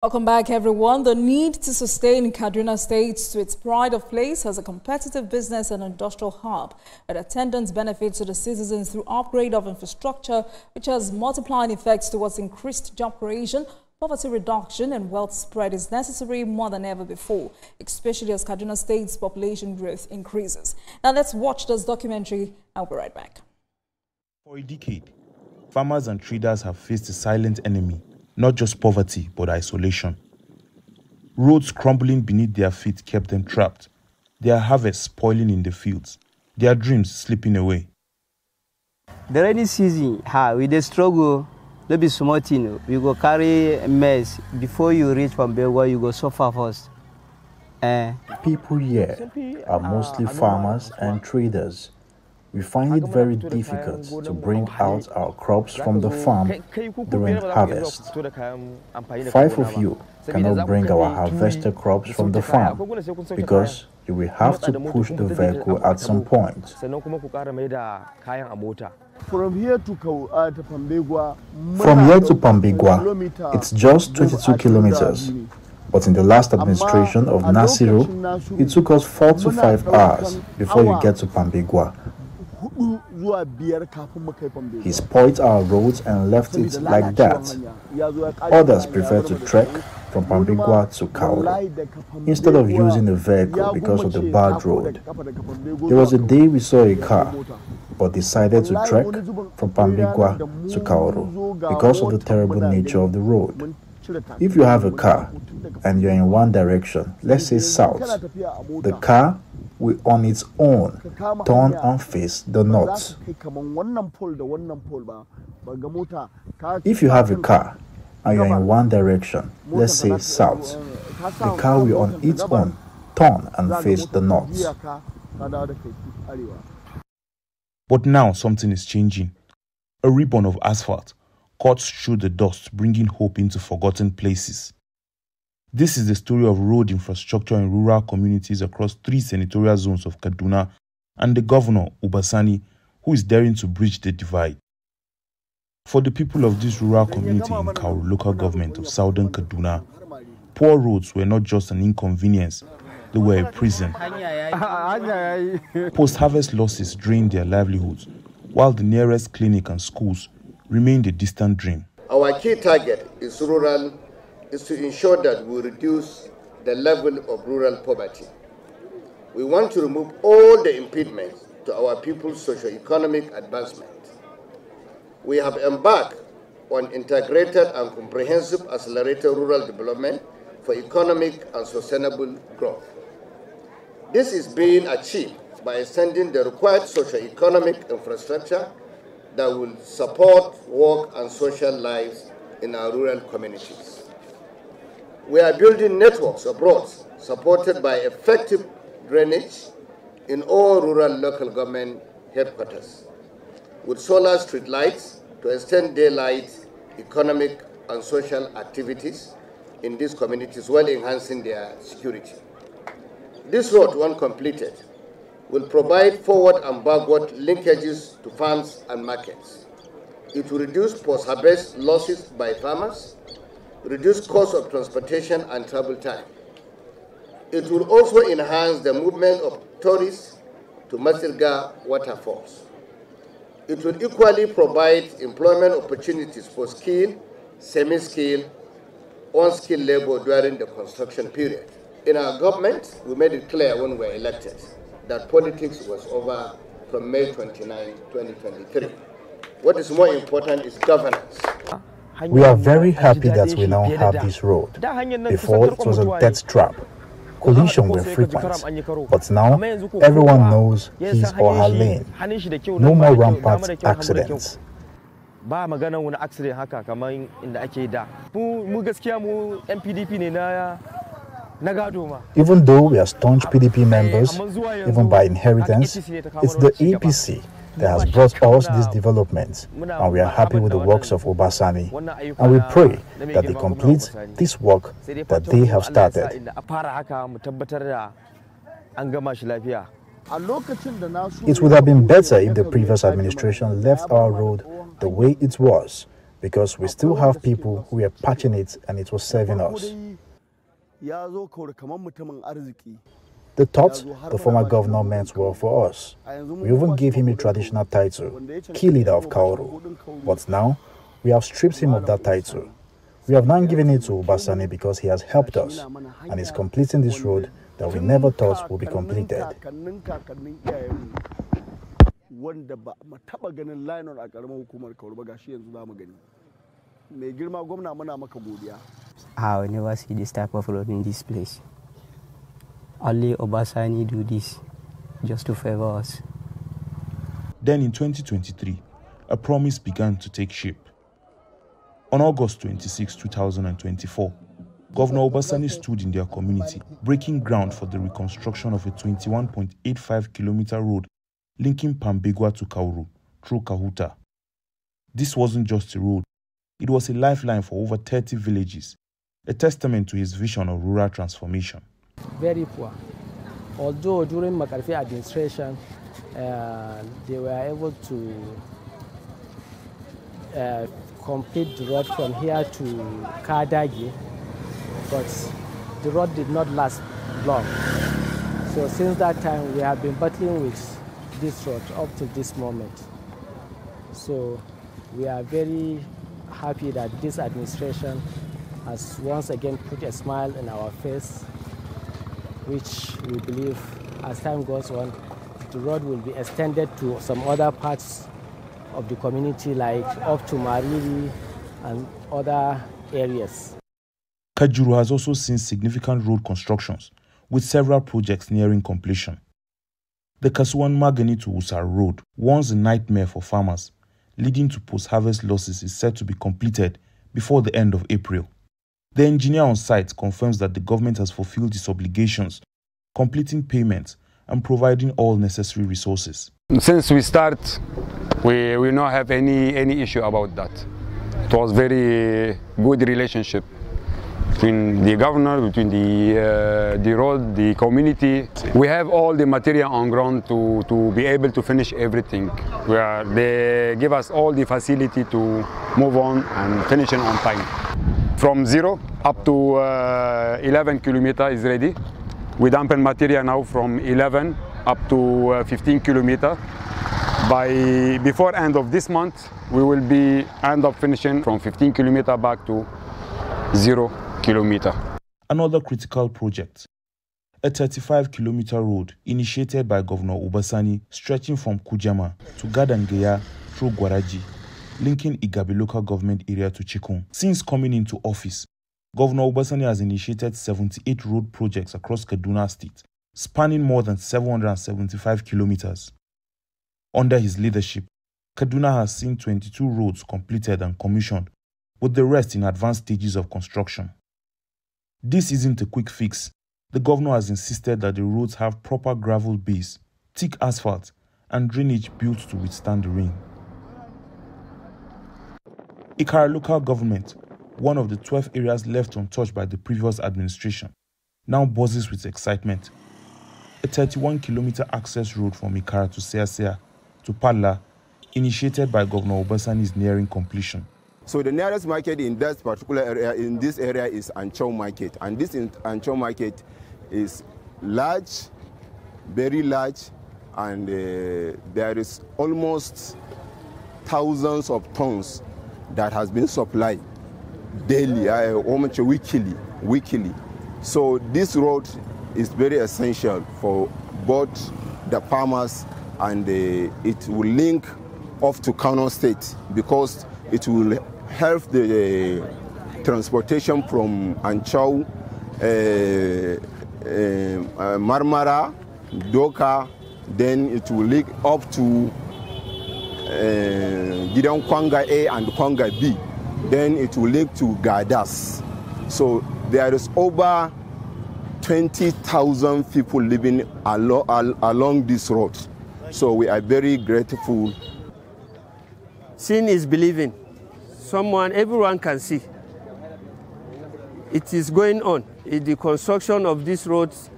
Welcome back, everyone. The need to sustain Kaduna State to its pride of place as a competitive business and industrial hub and attendance benefits to the citizens through upgrade of infrastructure, which has multiplying effects towards increased job creation, poverty reduction, and wealth spread is necessary more than ever before, especially as Kaduna State's population growth increases. Now let's watch this documentary. I'll be right back. For a decade, farmers and traders have faced a silent enemy. Not just poverty, but isolation. Roads crumbling beneath their feet kept them trapped, their harvests spoiling in the fields, their dreams slipping away. The rainy season, with the struggle, no be small thing. You go carry a mess before you reach from where you go suffer first. People here are mostly farmers and traders. We find it very difficult to bring out our crops from the farm during harvest. 5 of you cannot bring our harvested crops from the farm because you will have to push the vehicle at some point. From here to Pambegwa, it's just 22 kilometers. But in the last administration of Nasiru, it took us 4 to 5 hours before you get to Pambegwa. He spoiled our roads and left it like that. Others prefer to trek from Pambegwa to Kauru instead of using a vehicle because of the bad road. There was a day we saw a car, but decided to trek from Pambegwa to Kauru because of the terrible nature of the road. If you have a car and you're in one direction, let's say south, the car will on its own turn and face the north. If you have a car and you're in one direction, let's say south, the car will on its own turn and face the north. But now something is changing. A ribbon of asphalt cuts through the dust, bringing hope into forgotten places. This is the story of road infrastructure in rural communities across 3 senatorial zones of Kaduna and the governor, Ubasani, who is daring to bridge the divide. For the people of this rural community in Kauru local government of southern Kaduna, poor roads were not just an inconvenience, they were a prison. Post-harvest losses drained their livelihoods, while the nearest clinic and schools remained a distant dream. Our key target is to ensure that we reduce the level of rural poverty. We want to remove all the impediments to our people's socio-economic advancement. We have embarked on integrated and comprehensive accelerated rural development for economic and sustainable growth. This is being achieved by extending the required socio-economic infrastructure that will support work and social lives in our rural communities. We are building networks of roads supported by effective drainage in all rural local government headquarters, with solar street lights to extend daylight, economic and social activities in these communities while enhancing their security. This road, when completed, will provide forward and backward linkages to farms and markets. It will reduce post-harvest losses by farmers, reduce cost of transportation and travel time. It will also enhance the movement of tourists to Masirga waterfalls. It will equally provide employment opportunities for skilled, semi-skilled, unskilled labor during the construction period. In our government, we made it clear when we were elected that politics was over from May 29, 2023. What is more important is governance. We are very happy that we now have this road. Before, it was a death trap. Collisions were frequent, but now everyone knows his or her lane. No more rampant accidents. Even though we are staunch PDP members, even by inheritance, it's the APC that has brought us these developments, and we are happy with the works of Ubasani, and we pray that they complete this work that they have started. It would have been better if the previous administration left our road the way it was, because we still have people who were patching it and it was serving us. The thought the former governor meant well for us. We even gave him a traditional title, Key Leader of Kauru. But now, we have stripped him of that title. We have now given it to Obasani because he has helped us and is completing this road that we never thought would be completed. I will never see this type of road in this place. Only Obasani do this just to favor us. Then in 2023, a promise began to take shape. On August 26, 2024, Governor Obasani stood in their community, breaking ground for the reconstruction of a 21.85-kilometer road linking Pambegwa to Kauru through Kahuta. This wasn't just a road, it was a lifeline for over 30 villages, a testament to his vision of rural transformation. Very poor. Although during Makarfi administration, they were able to complete the road from here to Kadagi, but the road did not last long. So since that time, we have been battling with this road up to this moment. So we are very happy that this administration has once again put a smile on our face, which we believe as time goes on, the road will be extended to some other parts of the community, like up to Mariri and other areas. Kajuru has also seen significant road constructions, with several projects nearing completion. The Kasuwan Magani to Usar Road, once a nightmare for farmers, leading to post-harvest losses, is set to be completed before the end of April. The engineer on site confirms that the government has fulfilled its obligations, completing payments and providing all necessary resources. Since we start, we don't have any issue about that. It was very good relationship between the governor, between the road, the community. We have all the material on ground to be able to finish everything. They give us all the facility to move on and finish it on time. From 0 up to 11 kilometers is ready. We dump material now from 11 up to 15 kilometers. Before end of this month, we will be end up finishing from 15 kilometers back to 0 kilometer. Another critical project, a 35-kilometer road initiated by Governor Obasani, stretching from Kujama to Gadangeya through Gwaraji, linking Igabi local government area to Chikun. Since coming into office, Governor Obasani has initiated 78 road projects across Kaduna State, spanning more than 775 kilometers. Under his leadership, Kaduna has seen 22 roads completed and commissioned, with the rest in advanced stages of construction. This isn't a quick fix. The governor has insisted that the roads have proper gravel base, thick asphalt, and drainage built to withstand the rain. Ikara local government, one of the 12 areas left untouched by the previous administration, now buzzes with excitement. A 31-kilometer access road from Ikara to Seasea to Palla, initiated by Governor Obasani, is nearing completion. So the nearest market in that particular area, in this area, is Anchau Market. And this Anchau Market is large, very large, and there is almost thousands of tons that has been supplied daily, almost weekly. So this road is very essential for both the farmers and it will link off to Kano State because it will help the transportation from Anchau, Marmara, Doka, then it will link up to Gideon Kwanga A and Kwanga B. Then it will link to Gadas. So there is over 20,000 people living along this road. So we are very grateful. Seeing is believing. Everyone can see. It is going on. In the construction of these roads,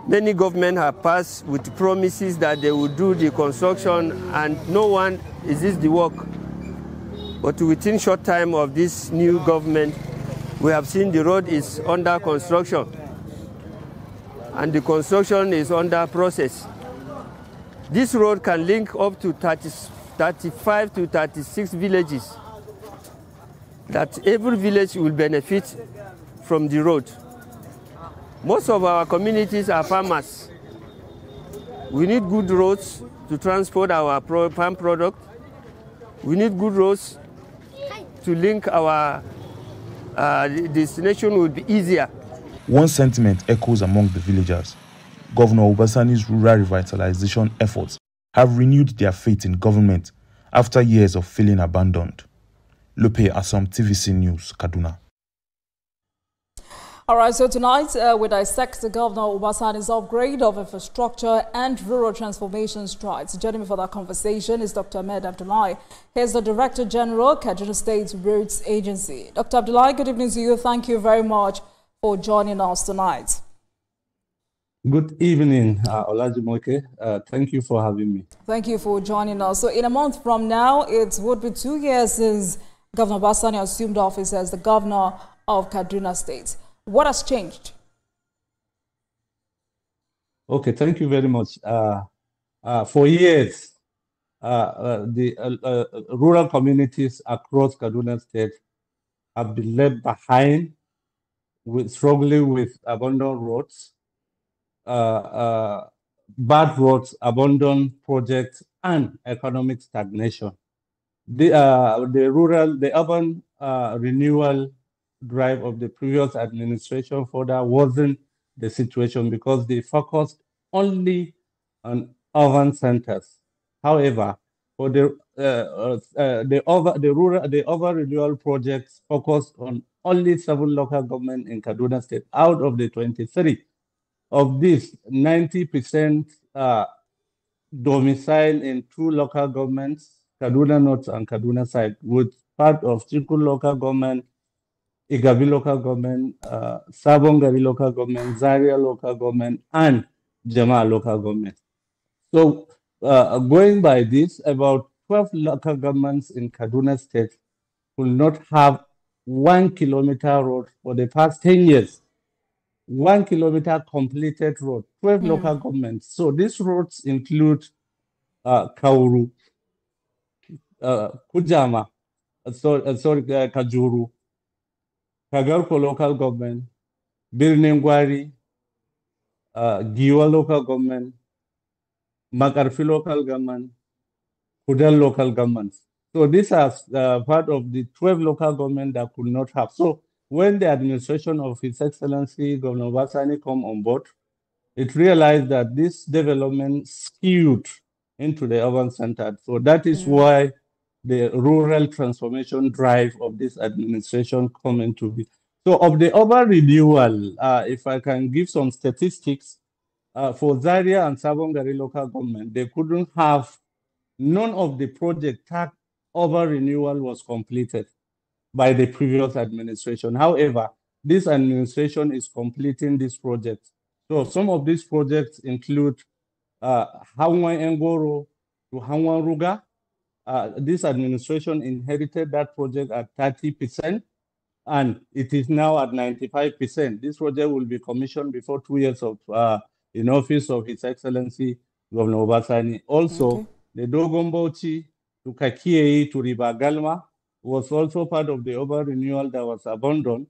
many governments have passed with promises that they will do the construction, and no one is this the work. But within short time of this new government, we have seen the road is under construction, and the construction is under process. This road can link up to 35 to 36 villages, that every village will benefit from the road. Most of our communities are farmers. We need good roads to transport our farm product. We need good roads to link our destination will be easier. One sentiment echoes among the villagers. Governor Obasani's rural revitalization efforts have renewed their faith in government after years of feeling abandoned. Lope Assam, TVC News, Kaduna. All right, so tonight we dissect the Governor Obasani's upgrade of infrastructure and rural transformation strides. Joining me for that conversation is Dr. Ahmed Abdullahi. He's the Director General, Kaduna State Roads Agency. Dr. Abdullahi, good evening to you. Thank you very much for joining us tonight. Good evening, Olajumoke. Thank you for having me. Thank you for joining us. So in a month from now, it would be 2 years since Governor Obasani assumed office as the governor of Kaduna State. What has changed? Okay, thank you very much. For years, the rural communities across Kaduna State have been left behind, struggling with abandoned roads, bad roads, abandoned projects, and economic stagnation. The urban renewal drive of the previous administration further wasn't the situation because they focused only on urban centers. However, for the urban renewal projects focused on only 7 local governments in Kaduna State out of the 23. Of this, 90% domicile in 2 local governments, Kaduna North and Kaduna South, with part of Chiku local government, Igabi local government, Sabongari local government, Zaria local government, and Jama local government. So going by this, about 12 local governments in Kaduna State will not have 1 kilometer road for the past 10 years. 1 kilometer completed road, 12 local governments. So these roads include Kauru, Kujama, Kajuru, Kagarko local government, Birningwari, Giwa local government, Makarfi local government, Kudal local governments. So these are part of the 12 local government that could not have. So when the administration of His Excellency Governor Obasani come on board, it realized that this development skewed into the urban center. So that is why the rural transformation drive of this administration come into be. So of the urban renewal, if I can give some statistics, for Zaria and Sabongari local government, they couldn't have, none of the project urban renewal was completed by the previous administration. However, this administration is completing this project. So some of these projects include Hawan Engoro to Hawan Ruga. This administration inherited that project at 30%, and it is now at 95%. This project will be commissioned before 2 years of in office of His Excellency Governor Obasani. Also, the Dogombochi to Kakiei to Ribagalma was also part of the urban renewal that was abandoned.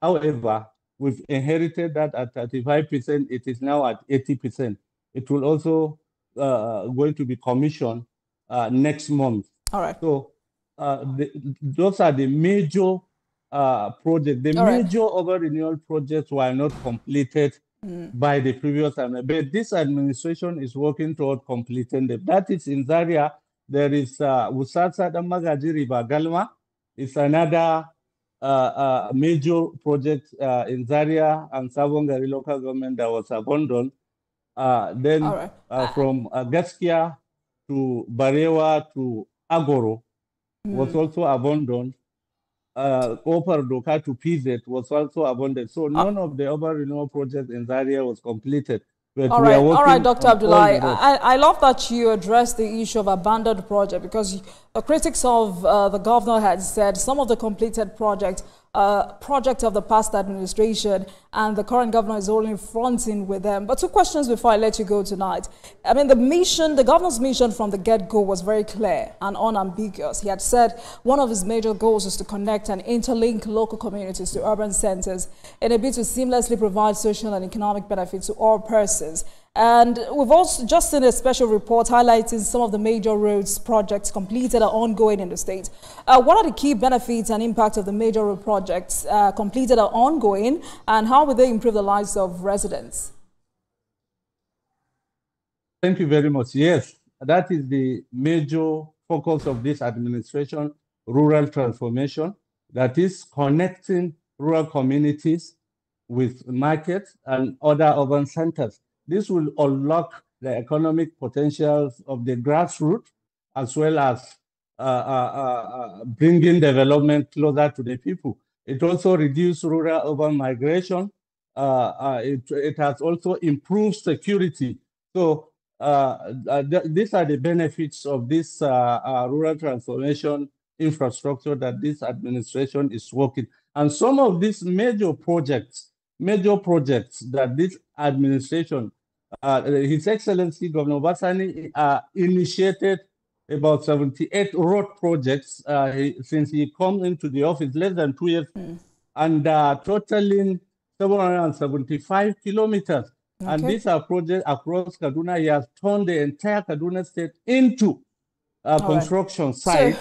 However, we've inherited that at 35%. It is now at 80%. It will also going to be commissioned next month. All right. So those are the major projects. The major urban renewal projects were not completed by the previous administration. But this administration is working toward completing them. That is in Zaria. There is Usatsa Damagaji Ribagalma. It's another major project in Zaria and Sabongari local government that was abandoned. Then from Gaskia to Barewa to Agoro was also abandoned. Opar Doka to PZ was also abandoned. So none of the urban renewal projects in Zaria was completed. But all we right, are working all right, Dr. Abdullahi. I love that you addressed the issue of abandoned project, because critics of the governor had said some of the completed project of the past administration, and the current governor is only fronting with them. But two questions before I let you go tonight. I mean, the governor's mission from the get-go was very clear and unambiguous. He had said one of his major goals is to connect and interlink local communities to urban centers in a bid to seamlessly provide social and economic benefits to all persons. And we've also just seen a special report highlighting some of the major roads projects completed or ongoing in the state. What are the key benefits and impacts of the major road projects completed or ongoing, and how will they improve the lives of residents? Thank you very much. Yes, that is the major focus of this administration, rural transformation, that is connecting rural communities with markets and other urban centers. This will unlock the economic potentials of the grassroots, as well as bringing development closer to the people. It also reduces rural-urban migration. It has also improved security. So these are the benefits of this rural transformation infrastructure that this administration is working. And some of these major projects that this administration, His Excellency Governor Basani initiated about 78 road projects since he come into the office, less than 2 years, and totaling 775 kilometers. Okay. And these are projects across Kaduna. He has turned the entire Kaduna state into a construction site.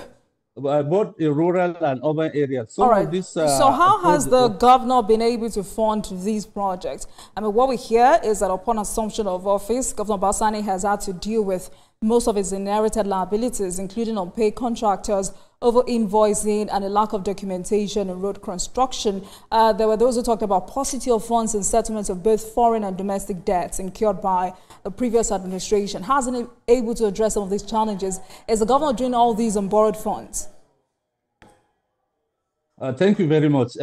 Both in rural and urban areas. So how has the governor been able to fund these projects? I mean, what we hear is that upon assumption of office, Governor Basani has had to deal with most of his inherited liabilities, including unpaid contractors, over-invoicing, and a lack of documentation in road construction. There were those who talked about paucity of funds and settlements of both foreign and domestic debts incurred by the previous administration. Hasn't been able to address some of these challenges. Is the governor doing all these on borrowed funds? Thank you very much.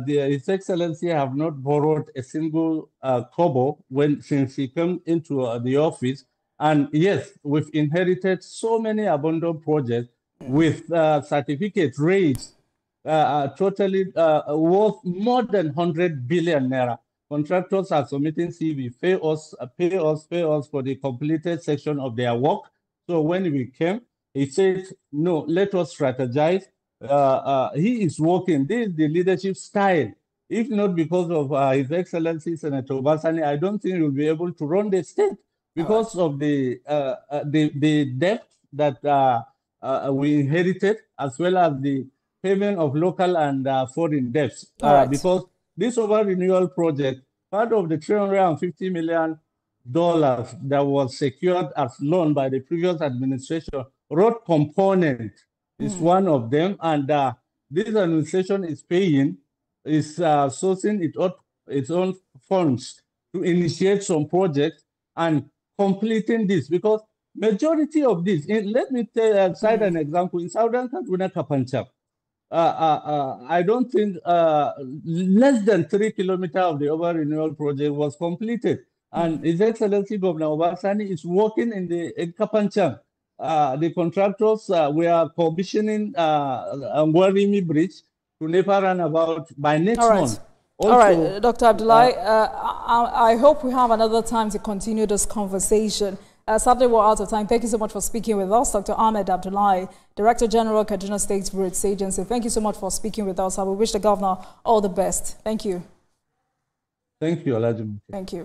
His Excellency have not borrowed a single kobo since he came into the office. And yes, we've inherited so many abandoned projects with certificate rates totally worth more than 100 billion naira. Contractors are submitting CV, pay us for the completed section of their work. So when we came, he said, no, let us strategize. He is working. This is the leadership style. If not because of His Excellency Senator Basani, I don't think he'll be able to run the state because of the debt that we inherited, as well as the payment of local and foreign debts. Because this over-renewal project, part of the $350 million that was secured as loan by the previous administration, road component is one of them, and this administration is sourcing its own funds to initiate some projects and completing this, because majority of this, let me cite an example, in Southern Kaduna Kapanchak, I don't think less than 3 kilometers of the over-renewal project was completed. And His Excellency Governor Obasani is working in Kapanchak. The contractors, we are commissioning Angwarimi Bridge to Nepal runabout by next month. Also, all right, Dr. Abdullahi, I hope we have another time to continue this conversation. Sadly, we're out of time. Thank you so much for speaking with us. Dr. Ahmed Abdullahi, Director General, Kaduna State Roads Agency. Thank you so much for speaking with us. I will wish the governor all the best. Thank you. Thank you, Alhaji. Thank you.